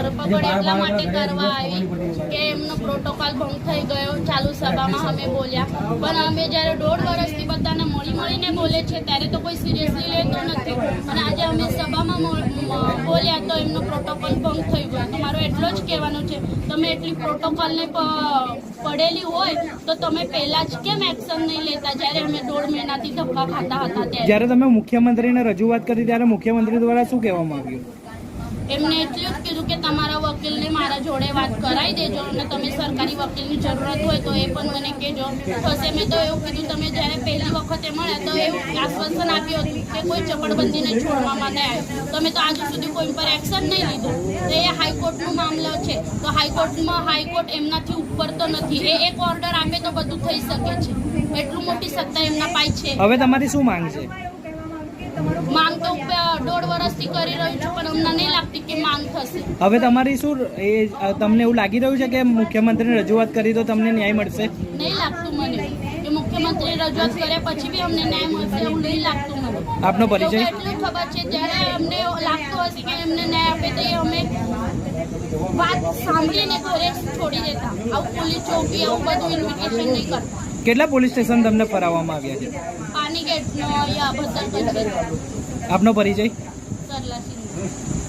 ધરપકડ એટલા માટે કરવા આવી કે એમનો પ્રોટોકોલ ભંગ થઈ ગયો ચાલુ સભામાં અમે બોલ્યા, પણ અમે જ્યારે 1.5 વર્ષથી બધાને મળીને બોલે છે ત્યારે તો કોઈ સિરિયસલી લેતો નથી, અને આજે અમે સભામાં બોલ્યા તો એમનો પ્રોટોકોલ ભંગ થઈ ગયો. તો મારો એટલો જ કહેવાનું છે, તમે એટલી પ્રોટોકોલને પડેલી હોય તો તમે પહેલા જ કેમ એક્શન નહીં લેતા જ્યારે અમે 1.5 મહિનાથી ધક્કા ખાતા હતા ત્યારે? જ્યારે તમે મુખ્યમંત્રીને રજૂઆત કરી ત્યારે મુખ્યમંત્રી દ્વારા શું કહેવામાં આવ્યું? એમને એટલું જ કીધું કે તમારા વકીલને મારા જોડે વાત કરાવી દેજો, અને તમે સરકારી વકીલની જરૂરત હોય તો એ પણ મને કહેજો. થશે. મેં તો એવું કીધું, તમે જ્યારે પહેલી વખતે મળ્યા તો એવું આશ્વાસન આપ્યું હતું કે કોઈ ચપળબંધીને છોડવામાં નહીં આવ્યું. તમે તો આજ સુધી કોઈ પર એક્શન નહીં લીધું. તો એ હાઈકોર્ટનો મામલો છે, તો હાઈકોર્ટ એમનાથી ઉપર તો નથી. એ એક ઓર્ડર આપે તો બધું થઈ શકે છે, એટલું મોટી સત્તા એમના પાસે છે. હવે તમારી શું માંગ છે? માંગ તો 1.5 વર્ષથી કરી રહ્યું છું, પણ અમને નહીં લાગતી કે માંગ થશે. હવે તમારી શું તમને એવું લાગી રહ્યું છે કે મુખ્યમંત્રીને રજૂઆત કરી તો તમને ન્યાય મળશે? નહીં લાગતું મને કે મુખ્યમંત્રી રજૂઆત કર્યા પછી બી અમને ન્યાય મળશે એવું નહીં લાગતું મને. આપનો પરિચય? એટલું ખબર છે, જ્યારે અમને લાગતું હશે કે એમને ન્યાય આપે તો એ અમે વાત સાંભળીને ઘરે છોડી દેતા. આવું પોલીસ ચોકી આવું બધું ઇન્વિટેશન નહીં કરતા. કેટલા પોલીસ સ્ટેશન તમને ફરાવવામાં આવ્યા છે? પાની ગેટનો યા ભદ્દર કચેરી. આપનો પરિચય? સરલા સિંહ.